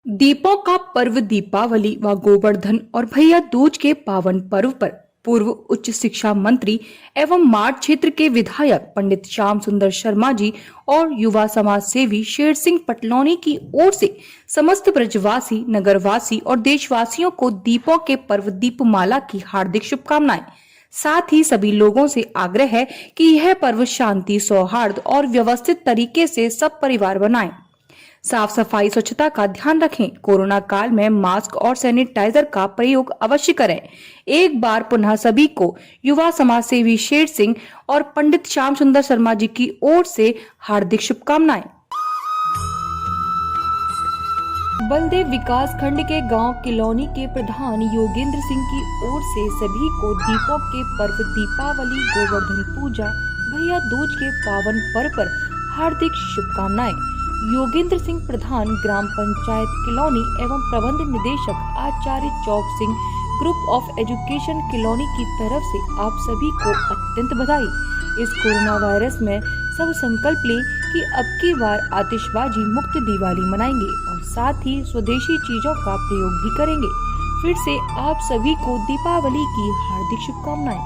दीपों का पर्व दीपावली व गोवर्धन और भैया दूज के पावन पर्व पर पूर्व उच्च शिक्षा मंत्री एवं माठ क्षेत्र के विधायक पंडित श्याम सुंदर शर्मा जी और युवा समाज सेवी शेर सिंह पटलौनी की ओर से समस्त ब्रजवासी, नगरवासी और देशवासियों को दीपों के पर्व दीपमाला की हार्दिक शुभकामनाएं। साथ ही सभी लोगों से आग्रह है कि यह पर्व शांति, सौहार्द और व्यवस्थित तरीके से सब परिवार मनाएं। साफ सफाई, स्वच्छता का ध्यान रखें। कोरोना काल में मास्क और सैनिटाइजर का प्रयोग अवश्य करें। एक बार पुनः सभी को युवा समाज सेवी शेर सिंह और पंडित श्याम सुंदर शर्मा जी की ओर से हार्दिक शुभकामनाएं। बलदेव विकास खंड के गांव किलौनी के प्रधान योगेंद्र सिंह की ओर से सभी को दीपों के पर्व दीपावली, गोवर्धन पूजा, भैया दूज के पावन पर्व पर हार्दिक शुभकामनाएं। योगेंद्र सिंह प्रधान ग्राम पंचायत किलौनी एवं प्रबंध निदेशक आचार्य चौक सिंह ग्रुप ऑफ एजुकेशन किलौनी की तरफ से आप सभी को अत्यंत बधाई। इस कोरोना वायरस में सब संकल्प लें कि अब की बार आतिशबाजी मुक्त दिवाली मनाएंगे और साथ ही स्वदेशी चीजों का प्रयोग भी करेंगे। फिर से आप सभी को दीपावली की हार्दिक शुभकामनाएं।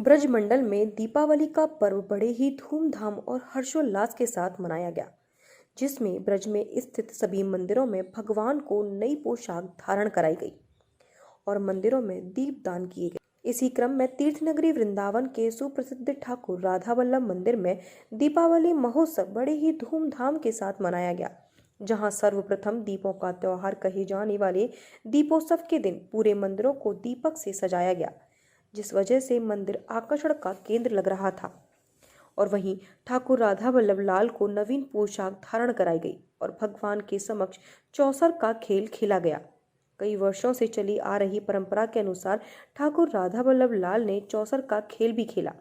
ब्रज मंडल में दीपावली का पर्व बड़े ही धूमधाम और हर्षोल्लास के साथ मनाया गया, जिसमें ब्रज में स्थित सभी मंदिरों में भगवान को नई पोशाक धारण कराई गई और मंदिरों में दीपदान किए गए। इसी क्रम में तीर्थनगरी वृंदावन के सुप्रसिद्ध ठाकुर राधा वल्लभ मंदिर में दीपावली महोत्सव बड़े ही धूमधाम के साथ मनाया गया, जहां सर्वप्रथम दीपों का त्योहार कहे जाने वाले दीपोत्सव के दिन पूरे मंदिरों को दीपक से सजाया गया, जिस वजह से मंदिर आकर्षण का केंद्र लग रहा था। और वहीं ठाकुर राधा वल्लभ लाल को नवीन पोशाक धारण कराई गई और भगवान के समक्ष चौसर का खेल खेला गया। कई वर्षों से चली आ रही परंपरा के अनुसार ठाकुर राधा वल्लभ लाल ने चौसर का खेल भी खेला।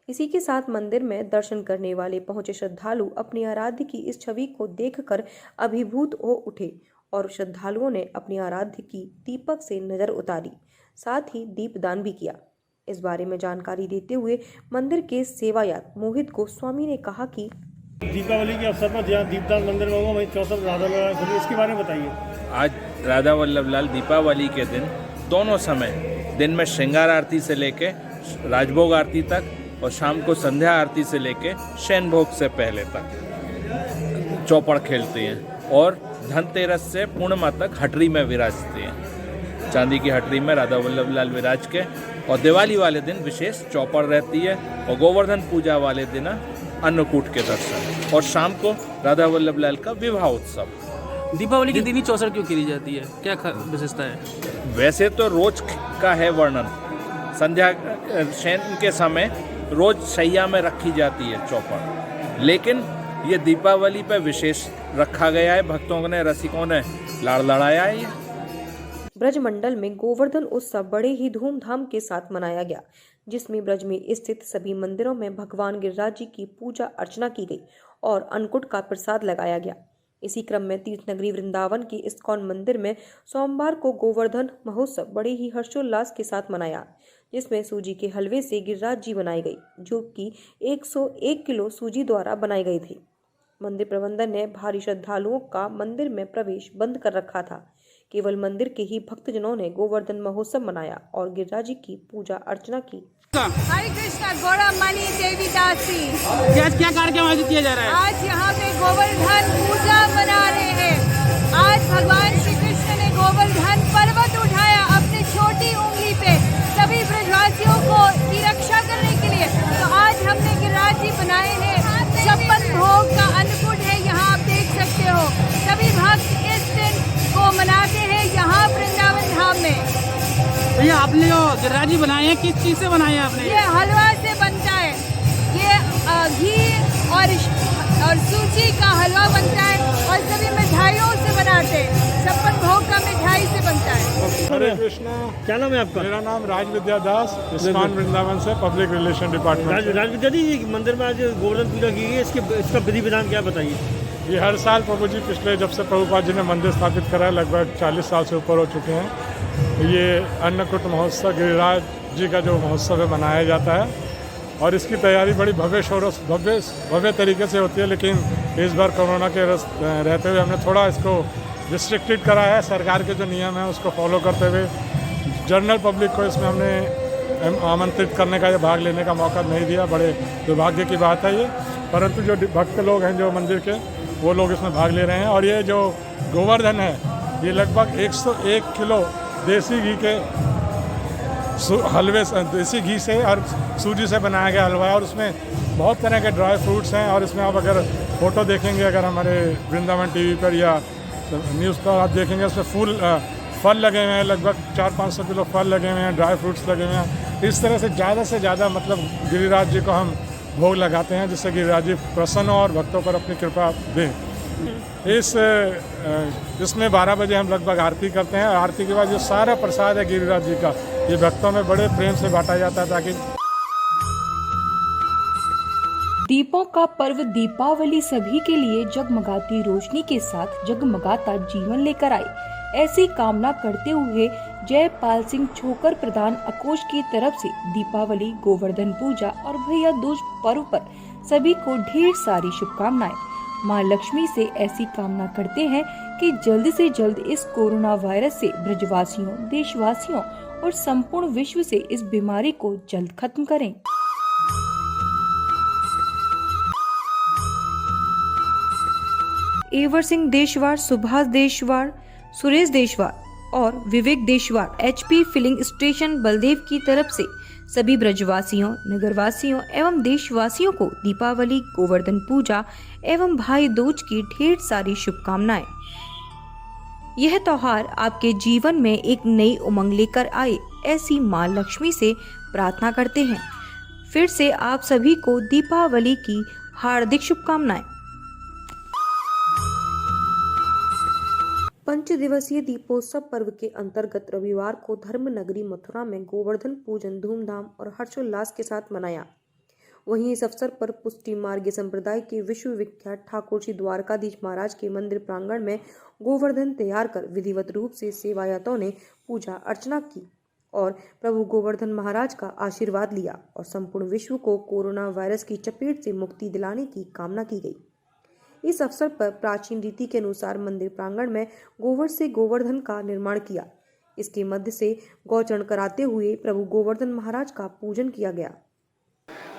इसी के साथ मंदिर में दर्शन करने वाले पहुंचे श्रद्धालु अपनी आराध्य की इस छवि को देखकर अभिभूत हो उठे और श्रद्धालुओं ने अपनी आराध्य की दीपक से नजर उतारी, साथ ही दीपदान भी किया। इस बारे में जानकारी देते हुए मंदिर के सेवायत मोहित गोस्वामी ने कहा कि दीपावली के अवसर पर जहाँ दीपदान मंदिर में होगा वहीं चौसर राधा वल्लभ लाल, इसके बारे में बताइए। आज राधा वल्लभ लाल दीपावली के दिन दोनों समय दिन में श्रृंगार आरती से लेके राजभोग आरती तक और शाम को संध्या आरती से लेके शयन भोग से पहले तक चौपड़ खेलते हैं और धनतेरस से पूर्णिमा तक हटरी में विराजते हैं। चांदी की हटरी में राधा वल्लभ लाल विराज के और दिवाली वाले दिन विशेष चौपड़ रहती है और गोवर्धन पूजा वाले दिन अन्नकूट के दर्शन और शाम को राधा वल्लभ लाल का विवाह उत्सव। दीपावली के दिन ही चौसर क्यों खेली जाती है, क्या विशेषता है? वैसे तो रोज का है वर्णन, संध्या शयन के समय रोज शैया में रखी जाती है चौपड़, लेकिन ये दीपावली पे विशेष रखा गया है। भक्तों ने, रसिकों ने लाड़ लड़ाया है। ब्रज मंडल में गोवर्धन उत्सव बड़े ही धूमधाम के साथ मनाया गया, जिसमें ब्रज में स्थित सभी मंदिरों में भगवान गिरिराज जी की पूजा अर्चना की गई और अन्नकूट का प्रसाद लगाया गया। इसी क्रम में तीर्थनगरी वृंदावन के इस्कॉन मंदिर में सोमवार को गोवर्धन महोत्सव बड़े ही हर्षोल्लास के साथ मनाया, जिसमें सूजी के हलवे से गिरिराज जी बनाई गई, जो कि 101 किलो सूजी द्वारा बनाई गई थी। मंदिर प्रबंधन ने भारी श्रद्धालुओं का मंदिर में प्रवेश बंद कर रखा था। केवल मंदिर के ही भक्तजनों ने गोवर्धन महोत्सव मनाया और गिरिराज जी की पूजा अर्चना की। हरे कृष्णा, गौरमणि देवी दासी। क्या कार्यक्रम आयोजित किया जा रहा है? आज यहाँ पे गोवर्धन पूजा मना रहे हैं। आज भगवान श्री कृष्ण ने गोवर्धन पर्वत उठाया अपनी छोटी उंगली पे सभी ब्रजवासियों को की रक्षा करने के लिए। तो आज हमने गिरिराज जी बनाए हैं। 56 भोग का अन्नकूट है, यहाँ आप देख सकते हो। सभी भक्त इस दिन को मनाते हैं यहाँ वृंदावन धाम में। भैया आपने जो गिरिराज जी बनाए हैं, किस चीज से बनाए हैं आपने? ये हलवा से बनता है। ये घी और सूजी का हलवा बनता है और सभी मिठाइयों से बनाते हैं। 56 भोग का मिठाई से बनता है। हरे कृष्णा, क्या नाम है आपका? मेरा नाम राज विद्या दास, इस्कॉन वृंदावन से पब्लिक रिलेशन डिपार्टमेंट। राज विद्या जी, मंदिर में आज गोवर्धन पूजा की गई है, इसका विधि विधान क्या बताइए? ये हर साल प्रभु जी पिछले जब से प्रभुपाद जी ने मंदिर स्थापित करा है, लगभग 40 साल से ऊपर हो चुके हैं। ये अन्नकूट महोत्सव गिरिराज जी का जो महोत्सव है मनाया जाता है और इसकी तैयारी बड़ी भव्य तरीके से होती है। लेकिन इस बार कोरोना के रहते हुए हमने थोड़ा इसको रिस्ट्रिक्टेड करा है। सरकार के जो नियम है उसको फॉलो करते हुए जनरल पब्लिक को इसमें हमने आमंत्रित करने का या भाग लेने का मौका नहीं दिया। बड़े दुर्भाग्य की बात है ये, परंतु जो भक्त लोग हैं जो मंदिर के, वो लोग इसमें भाग ले रहे हैं। और ये जो गोवर्धन है, ये लगभग 101 किलो देसी घी के हलवे, देसी घी से और सूजी से बनाया गया हलवा है। और उसमें बहुत तरह के ड्राई फ्रूट्स हैं। और इसमें आप अगर फ़ोटो देखेंगे, अगर हमारे वृंदावन टीवी पर या न्यूज़ पर आप देखेंगे, उसमें फल लगे हुए हैं, लगभग 400-500 किलो फल लगे हुए हैं, ड्राई फ्रूट्स लगे हुए हैं। इस तरह से ज़्यादा मतलब गिरिराज जी को हम भोग लगाते हैं, जिससे गिरिराज जी प्रसन्न हो और भक्तों पर अपनी कृपा दें। इसमें 12 बजे हम लगभग आरती करते हैं। आरती के बाद जो सारा प्रसाद है गिरिराज जी का, ये भक्तों में बड़े प्रेम से बांटा जाता है ताकि दीपों का पर्व दीपावली सभी के लिए जगमगाती रोशनी के साथ जगमगाता जीवन लेकर आए, ऐसी कामना करते हुए जयपाल सिंह छोकर प्रधान अकोष की तरफ से दीपावली, गोवर्धन पूजा और भैया दूज पर्व पर सभी को ढेर सारी शुभकामनाएं। मां लक्ष्मी से ऐसी कामना करते हैं कि जल्द से जल्द इस कोरोना वायरस से ब्रजवासियों, देशवासियों और संपूर्ण विश्व से इस बीमारी को जल्द खत्म करें। एवर सिंह देशवार, सुभाष देशवार, सुरेश देशवार और विवेक देशवार HP फिलिंग स्टेशन बलदेव की तरफ से सभी ब्रजवासियों, नगरवासियों एवं देशवासियों को दीपावली, गोवर्धन पूजा एवं भाई दूज की ढेर सारी शुभकामनाएं। यह त्योहार आपके जीवन में एक नई उमंग लेकर आए, ऐसी मां लक्ष्मी से प्रार्थना करते हैं। फिर से आप सभी को दीपावली की हार्दिक शुभकामनाएं। पंच दिवसीय दीपोत्सव पर्व के अंतर्गत रविवार को धर्म नगरी मथुरा में गोवर्धन पूजन धूमधाम और हर्षोल्लास के साथ मनाया। वहीं इस अवसर पर पुष्टि मार्गी संप्रदाय के विश्व विख्यात ठाकुर श्री द्वारकाधीश महाराज के मंदिर प्रांगण में गोवर्धन तैयार कर विधिवत रूप से सेवायतों ने पूजा अर्चना की और प्रभु गोवर्धन महाराज का आशीर्वाद लिया और संपूर्ण विश्व को कोरोना वायरस की चपेट से मुक्ति दिलाने की कामना की गई। इस अवसर पर प्राचीन रीति के अनुसार मंदिर प्रांगण में गोबर से गोवर्धन का निर्माण किया। इसके मध्य से गौचरण कराते हुए प्रभु गोवर्धन महाराज का पूजन किया गया।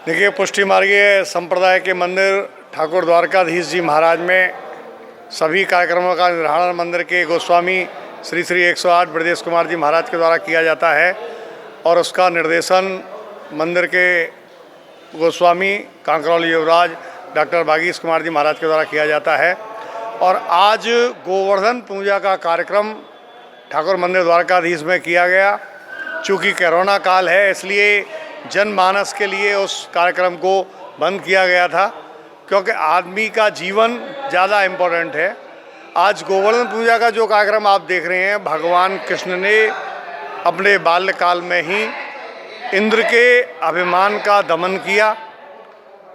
देखिए, पुष्टि मार्गीय संप्रदाय के मंदिर ठाकुर द्वारकाधीश जी महाराज में सभी कार्यक्रमों का निर्धारण मंदिर के गोस्वामी श्री श्री 108 ब्रजेश कुमार जी महाराज के द्वारा किया जाता है और उसका निर्देशन मंदिर के गोस्वामी कांकरौली युवराज डॉक्टर भागीश कुमार जी महाराज के द्वारा किया जाता है। और आज गोवर्धन पूजा का कार्यक्रम ठाकुर मंदिर द्वारकाधीश में किया गया। चूँकि कोरोना काल है, इसलिए जनमानस के लिए उस कार्यक्रम को बंद किया गया था, क्योंकि आदमी का जीवन ज़्यादा इम्पोर्टेंट है। आज गोवर्धन पूजा का जो कार्यक्रम आप देख रहे हैं, भगवान कृष्ण ने अपने बाल्यकाल में ही इंद्र के अभिमान का दमन किया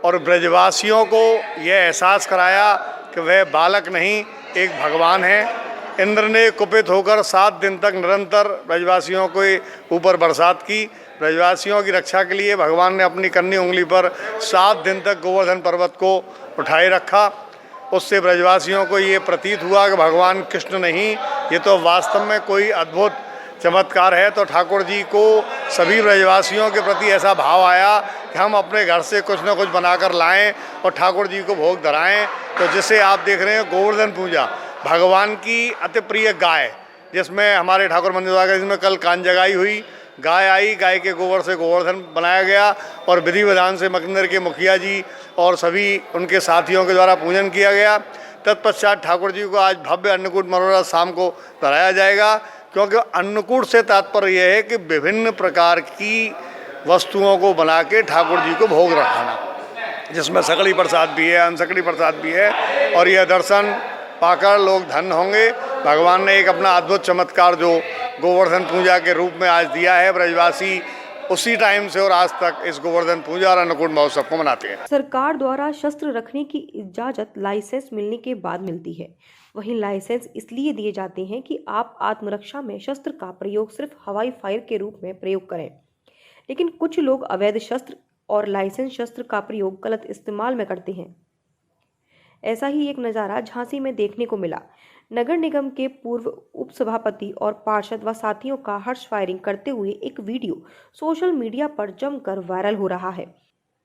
और ब्रजवासियों को यह एहसास कराया कि वह बालक नहीं, एक भगवान है। इंद्र ने कुपित होकर 7 दिन तक निरंतर ब्रजवासियों के ऊपर बरसात की। ब्रजवासियों की रक्षा के लिए भगवान ने अपनी कन्नी उंगली पर 7 दिन तक गोवर्धन पर्वत को उठाए रखा। उससे ब्रजवासियों को ये प्रतीत हुआ कि भगवान कृष्ण नहीं, ये तो वास्तव में कोई अद्भुत चमत्कार है। तो ठाकुर जी को सभी ब्रजवासियों के प्रति ऐसा भाव आया कि हम अपने घर से कुछ न कुछ बनाकर लाएं और ठाकुर जी को भोग धराएं। तो जिसे आप देख रहे हैं गोवर्धन पूजा, भगवान की अति प्रिय गाय, जिसमें हमारे ठाकुर मंदिर द्वारा जिसमें कल कांजगाई हुई, गाय आई, गाय के गोबर से गोवर्धन बनाया गया और विधि विधान से मंदिर के मुखिया जी और सभी उनके साथियों के द्वारा पूजन किया गया। तत्पश्चात ठाकुर जी को आज भव्य अन्नकूट मनोरथ शाम को कराया जाएगा, क्योंकि अन्नकूट से तात्पर्य यह है कि विभिन्न प्रकार की वस्तुओं को बना के ठाकुर जी को भोग रखाना, जिसमें सकड़ी प्रसाद भी है, अनसकड़ी प्रसाद भी है। और यह दर्शन पाकर लोग धन्य होंगे। भगवान ने एक अपना अद्भुत चमत्कार जो गोवर्धन पूजा के रूप में आज दिया है, ब्रजवासी उसी टाइम से और आज तक इस गोवर्धन पूजा और अन्नकूट महोत्सव को मनाते हैं। सरकार द्वारा शस्त्र रखने की इजाजत लाइसेंस मिलने के बाद मिलती है। वहीं लाइसेंस इसलिए दिए जाते हैं कि आप आत्मरक्षा में शस्त्र का प्रयोग सिर्फ हवाई फायर के रूप में प्रयोग करें। लेकिन कुछ लोग अवैध शस्त्र और लाइसेंस शस्त्र का प्रयोग गलत इस्तेमाल में करते हैं। ऐसा ही एक नज़ारा झांसी में देखने को मिला। नगर निगम के पूर्व उपसभापति और पार्षद व साथियों का हर्ष फायरिंग करते हुए एक वीडियो सोशल मीडिया पर जमकर वायरल हो रहा है।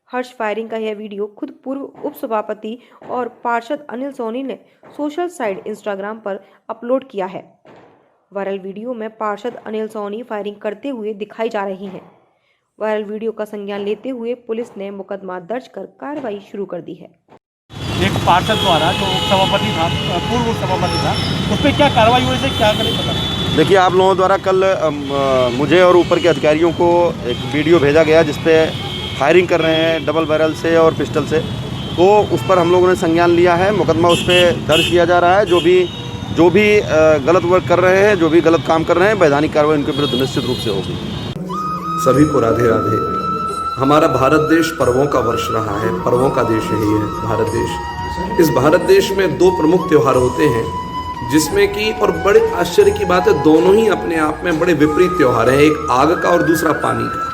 हर्ष फायरिंग का यह वीडियो खुद पूर्व उपसभापति और पार्षद अनिल सोनी ने सोशल साइट इंस्टाग्राम पर अपलोड किया है। वायरल वीडियो में पार्षद अनिल सोनी फायरिंग करते हुए दिखाई जा रही हैं। वायरल वीडियो का संज्ञान लेते हुए पुलिस ने मुकदमा दर्ज कर कार्रवाई शुरू कर दी है। एक पार्षद द्वारा जो सभापति था, पूर्व सभापति था, उस पर क्या कार्रवाई हुई थी, क्या करें पता? देखिए, आप लोगों द्वारा कल मुझे और ऊपर के अधिकारियों को एक वीडियो भेजा गया जिसपे फायरिंग कर रहे हैं डबल बैरल से और पिस्टल से, तो उस पर हम लोगों ने संज्ञान लिया है। मुकदमा उस पर दर्ज किया जा रहा है। जो भी गलत वर्क कर रहे हैं, जो भी गलत काम कर रहे हैं, वैधानिक कार्रवाई उनके विरुद्ध निश्चित रूप से होगी। सभी को राधे राधे। हमारा भारत देश पर्वों का वर्ष रहा है, पर्वों का देश यही है भारत देश। इस भारत देश में दो प्रमुख त्यौहार होते हैं जिसमें कि, और बड़े आश्चर्य की बात है, दोनों ही अपने आप में बड़े विपरीत त्यौहार हैं। एक आग का और दूसरा पानी का।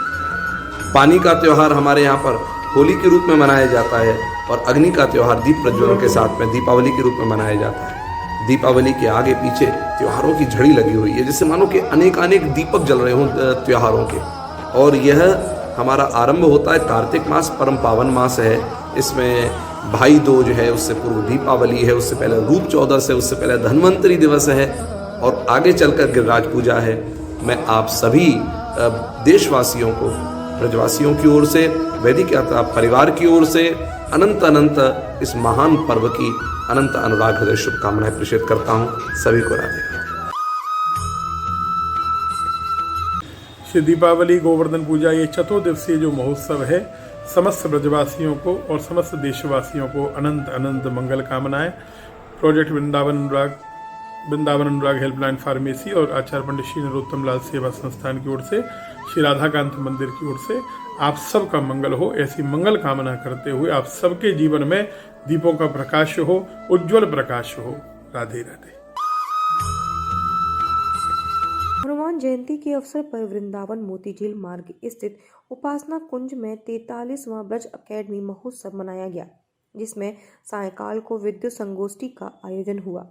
पानी का त्यौहार हमारे यहाँ पर होली के रूप में मनाया जाता है और अग्नि का त्यौहार दीप प्रज्वलन के साथ में दीपावली के रूप में मनाया जाता है। दीपावली के आगे पीछे त्योहारों की झड़ी लगी हुई है, जिससे मानो कि अनेक दीपक जल रहे हों त्योहारों के। और यह हमारा आरंभ होता है कार्तिक मास, परम पावन मास है। इसमें भाई दूज है, उससे पूर्व दीपावली है, उससे पहले रूप चौदस है, उससे पहले धन्वंतरी दिवस है और आगे चलकर गिरिराज पूजा है। मैं आप सभी देशवासियों को, ब्रजवासियों की ओर से, वैदिक यात्रा परिवार की ओर से अनंत इस महान पर्व की अनंत अनुराग हृदय शुभकामनाएं प्रेषित करता हूँ। सभी को राधे। श्री दीपावली गोवर्धन पूजा ये चतुर्दिवसीय जो महोत्सव है, समस्त ब्रजवासियों को और समस्त देशवासियों को अनंत मंगल कामनाएं। प्रोजेक्ट वृंदावन अनुराग हेल्पलाइन फार्मेसी और आचार्य पंडित श्री नरोत्तम लाल सेवा संस्थान की ओर से, श्री राधाकांत मंदिर की ओर से आप सबका मंगल हो, ऐसी मंगल कामना करते हुए आप सबके जीवन में दीपों का प्रकाश हो, उज्जवल प्रकाश हो। राधे राधे। हनुमान जयंती के अवसर पर वृंदावन मोतीझील मार्ग स्थित उपासना कुंज में 43वां ब्रज अकेडमी महोत्सव मनाया गया, जिसमें सायंकाल को विद्युत संगोष्ठी का आयोजन हुआ।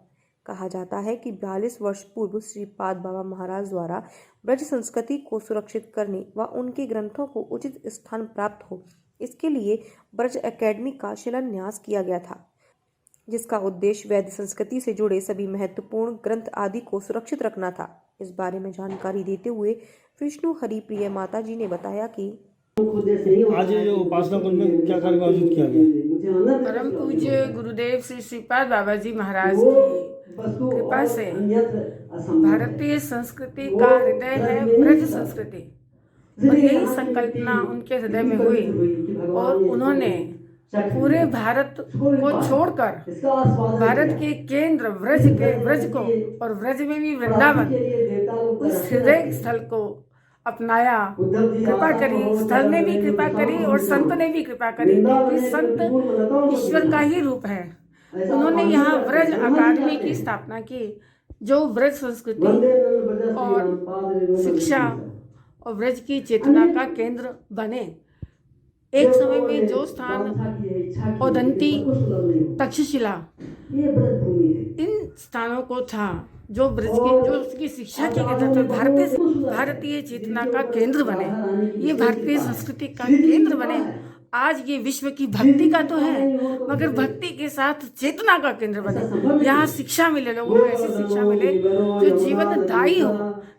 कहा जाता है कि 42 वर्ष पूर्व श्रीपाद बाबा महाराज द्वारा ब्रज संस्कृति को सुरक्षित करने व उनके ग्रंथों को उचित स्थान प्राप्त हो, इसके लिए ब्रज अकेडमी का शिलान्यास किया गया था, जिसका उद्देश्य वैदिक संस्कृति से जुड़े सभी महत्वपूर्ण ग्रंथ आदि को सुरक्षित रखना था। इस बारे में जानकारी देते हुए विष्णु हरिप्रिय माता जी ने बताया कि आज जो उपासना कुंज में क्या कार्यक्रम आयोजित किया गया? परम पूज्य गुरुदेव श्री श्रीपाद बाबा जी महाराज की कृपा से भारतीय संस्कृति का हृदय है ब्रज संस्कृति, और यही संकल्पना उनके हृदय में हुई और उन्होंने पूरे भारत को छोड़कर भारत के केंद्र ब्रज को और ब्रज में भी वृंदावन, उस हृदय स्थल को अपनाया। कृपा करी, स्थल ने भी कृपा करी और संत ने भी कृपा करी, क्योंकि संत ईश्वर का ही रूप है। उन्होंने यहाँ ब्रज अकादमी की स्थापना की, जो ब्रज संस्कृति और शिक्षा और ब्रज की चेतना का केंद्र बने। एक समय में जो स्थान औदंती, तक्षशिला, इन स्थानों को था जो ब्रज की, जो उसकी शिक्षा के केंद्र थे, भारतीय चेतना का केंद्र बने, ये भारतीय संस्कृति का केंद्र बने। आज ये विश्व की भक्ति का तो है, मगर भक्ति के साथ चेतना का केंद्र बने। यहाँ शिक्षा मिले, लोगों को ऐसी शिक्षा मिले जो जीवनदायी हो,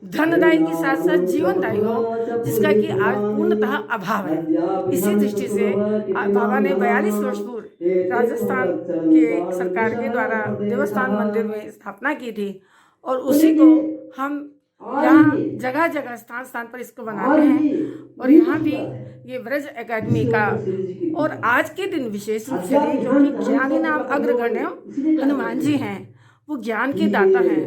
धनदायी के साथ साथ जीवनदायी हो, जिसका कि आज पूर्णतः अभाव है। इसी दृष्टि से बाबा ने 42 वर्ष पूर्व राजस्थान के सरकार के द्वारा देवस्थान मंदिर में स्थापना की थी, और उसी को हम यहाँ जगह जगह स्थान पर इसको बनाते हैं। और यहाँ भी ये ब्रज एकेडमी का, और आज के दिन विशेष रूप से क्योंकि ज्ञानी नाम अग्रगण्य हनुमान जी हैं, वो ज्ञान के दाता हैं,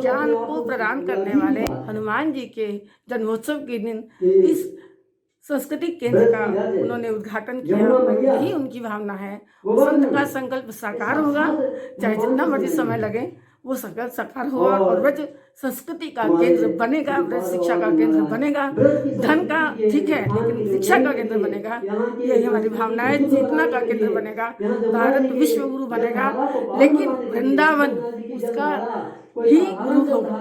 ज्ञान को प्रदान करने वाले हनुमान जी के जन्मोत्सव के दिन इस सांस्कृतिक केंद्र का उन्होंने उद्घाटन किया। और यही उनकी भावना है, संत का संकल्प साकार होगा, चाहे जितना मर्जी समय लगे, वो संकल्प साकार होगा और ब्रज संस्कृति का केंद्र बनेगा, ब्रज शिक्षा का केंद्र बनेगा। धन का ठीक है, लेकिन शिक्षा का केंद्र बनेगा, यही हमारी भावना है। चेतना का केंद्र बनेगा, भारत विश्व गुरु बनेगा, लेकिन वृंदावन उसका ही गुरु होगा।